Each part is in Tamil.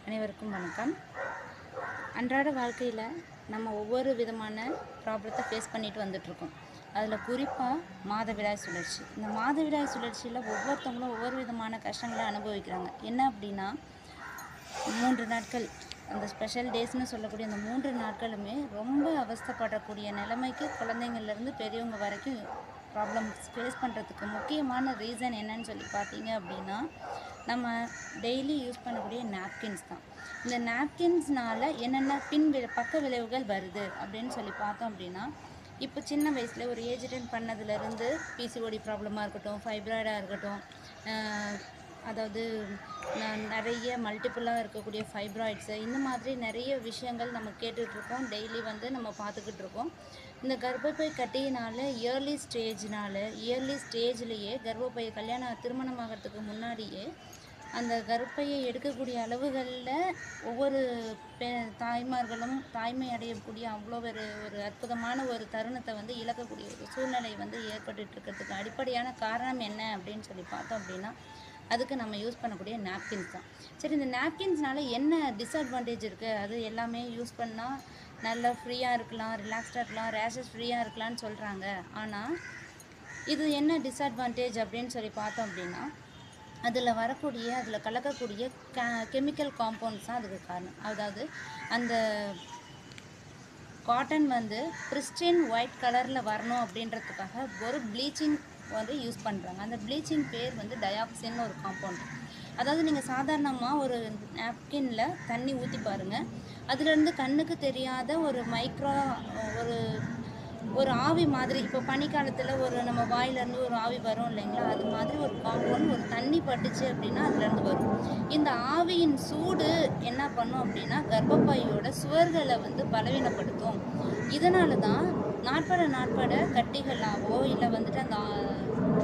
அனைவருக்கும் வணக்கம். அன்றாட வாழ்க்கையில் நம்ம ஒவ்வொரு விதமான ப்ராப்ளத்தை ஃபேஸ் பண்ணிட்டு வந்துட்ருக்கோம். அதில் குறிப்பாக மாதவிடாய் சுழற்சி. இந்த மாதவிடாய் சுழற்சியில் ஒவ்வொருத்தவங்களும் ஒவ்வொரு விதமான கஷ்டங்களை அனுபவிக்கிறாங்க. என்ன அப்படின்னா 3 நாட்கள் அந்த ஸ்பெஷல் டேஸ்னு சொல்லக்கூடிய அந்த 3 நாட்களுமே ரொம்ப அவஸ்தைப்படக்கூடிய நிலைமைக்கு குழந்தைங்கள்லேருந்து பெரியவங்க வரைக்கும் ப்ராப்ளம்ஸ் ஃபேஸ் பண்ணுறதுக்கு முக்கியமான ரீசன் என்னன்னு சொல்லி பார்த்தீங்க அப்படின்னா, நம்ம டெய்லி யூஸ் பண்ணக்கூடிய நாப்கின்ஸ் தான். இந்த நாப்கின்ஸ்னால் என்னென்ன பக்க விளைவுகள் வருது அப்படின்னு சொல்லி பார்த்தோம் அப்படின்னா, இப்போ சின்ன வயசில் ஒரு ஏஜ் அட்டெண்ட் பண்ணதுலேருந்து பிசிஓடி ப்ராப்ளமாக இருக்கட்டும், ஃபைப்ராய்டாக இருக்கட்டும், அதாவது நிறைய மல்டிப்புளாக இருக்கக்கூடிய ஃபைப்ராய்ட்ஸு, இந்த மாதிரி நிறைய விஷயங்கள் நம்ம கேட்டுட்ருக்கோம். டெய்லி நம்ம பார்த்துக்கிட்டு இருக்கோம். இந்த கர்ப்பப்பை கட்டியினால் இயர்லி ஸ்டேஜ்லேயே கர்ப்பப்பை திருமணமாகறதுக்கு முன்னாடியே அந்த கர்ப்பையை எடுக்கக்கூடிய அளவுகளில் ஒவ்வொரு தாய்மார்களும் தாய்மை அடையக்கூடிய அவ்வளோ ஒரு அற்புதமான ஒரு தருணத்தை இழக்கக்கூடிய ஒரு சூழ்நிலை ஏற்பட்டுட்டு இருக்கிறதுக்கு அடிப்படையான காரணம் என்ன அப்படின்னு சொல்லி பார்த்தோம் அப்படின்னா, அதுக்கு நம்ம யூஸ் பண்ணக்கூடிய நாப்கின்ஸ் தான். சரி, இந்த நாப்கின்ஸ்னால என்ன டிஸ்அட்வான்டேஜ் இருக்குது? அது எல்லாமே யூஸ் பண்ணால் நல்லா ஃப்ரீயாக இருக்கலாம், ரிலாக்ஸ்டாக இருக்கலாம், ரேஷஸ் ஃப்ரீயாக இருக்கலாம்னு சொல்கிறாங்க. ஆனால் இது என்ன டிஸ்அட்வான்டேஜ் அப்படின்னு சொல்லி பார்த்தோம் அப்படின்னா, அதில் கலக்கக்கூடிய கெமிக்கல் காம்பவுண்ட்ஸ் தான் அதுக்கு காரணம். அதாவது அந்த காட்டன் பிரிஸ்டின் ஒயிட் கலரில் வரணும் அப்படின்றதுக்காக ஒரு ப்ளீச்சிங் யூஸ் பண்ணுறாங்க. அந்த ப்ளீச்சிங் பேர் டயாக்சின்னு ஒரு காம்பவுண்ட். அதாவது நீங்கள் சாதாரணமாக ஒரு நாப்கினில் தண்ணி ஊற்றி பாருங்கள், அதுலேருந்து கண்ணுக்கு தெரியாத ஒரு ஒரு ஆவி மாதிரி, இப்போ பனிக்காலத்தில் நம்ம வாயிலேருந்து ஒரு ஆவி வரும் இல்லைங்களா, அது மாதிரி ஒரு காம்பவுண்ட் ஒரு தண்ணி பட்டுச்சு அப்படின்னா அதுலேருந்து வரும். இந்த ஆவியின் சூடு என்ன பண்ணும் அப்படின்னா கர்ப்பப்பையோட சுவர்களை பலவீனப்படுத்தும். இதனால தான் நாட்பட கட்டிகளாவோ இல்லை அந்த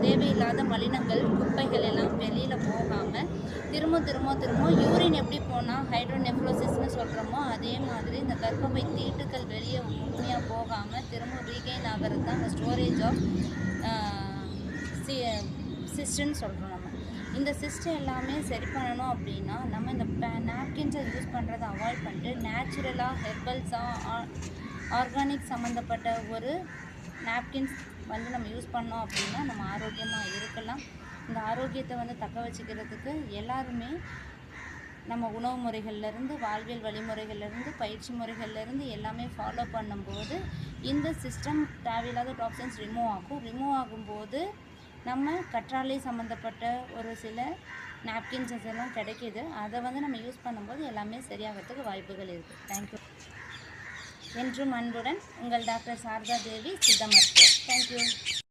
தேவையில்லாத மலினங்கள் குப்பைகள் எல்லாம் வெளியில் போகாமல் திரும்ப யூரின் எப்படி போனால் ஹைட்ரோநெஃப்ரோசிஸ்ன்னு சொல்கிறோமோ அதே மாதிரி இந்த கர்ப்பப்பை தீட்டுக்கள் வெளியே முழுமையாக போகாமல் திரும்ப ரீகெயின் ஆகிறது தான் இந்த ஸ்டோரேஜ் ஆஃப் சிஸ்ட்ன்னு சொல்கிறோம். இந்த சிஸ்டம் எல்லாமே சரி பண்ணணும் அப்படின்னா நம்ம இந்த நாப்கின்ஸை யூஸ் பண்ணுறதை அவாய்ட் பண்ணிட்டு நேச்சுரலாக ஹெர்பல்ஸாக ஆர்கானிக் சம்மந்தப்பட்ட ஒரு நாப்கின்ஸ் நம்ம யூஸ் பண்ணோம் அப்படின்னா நம்ம ஆரோக்கியமாக இருக்கலாம். இந்த ஆரோக்கியத்தை தக்க வச்சுக்கிறதுக்கு எல்லாருமே நம்ம உணவு முறைகள்லேருந்து வாழ்வியல் வழிமுறைகள்லேருந்து பயிற்சி முறைகள்லேருந்து எல்லாமே ஃபாலோ பண்ணும்போது இந்த சிஸ்டம் தேவையில்லாத டாக்ஸின்ஸ் ரிமூவ் ஆகும்போது நம்ம கற்றாழை சம்மந்தப்பட்ட ஒரு சில நாப்கின்ஸஸ் எல்லாம் கிடைக்கிது. அதை நம்ம யூஸ் பண்ணும்போது எல்லாமே சரியாகிறதுக்கு வாய்ப்புகள் இருக்குது. தேங்க்யூ. என்றும் அன்புடன் உங்கள் டாக்டர் சாரதா தேவி, சித்த மருத்துவர். தேங்க்யூ.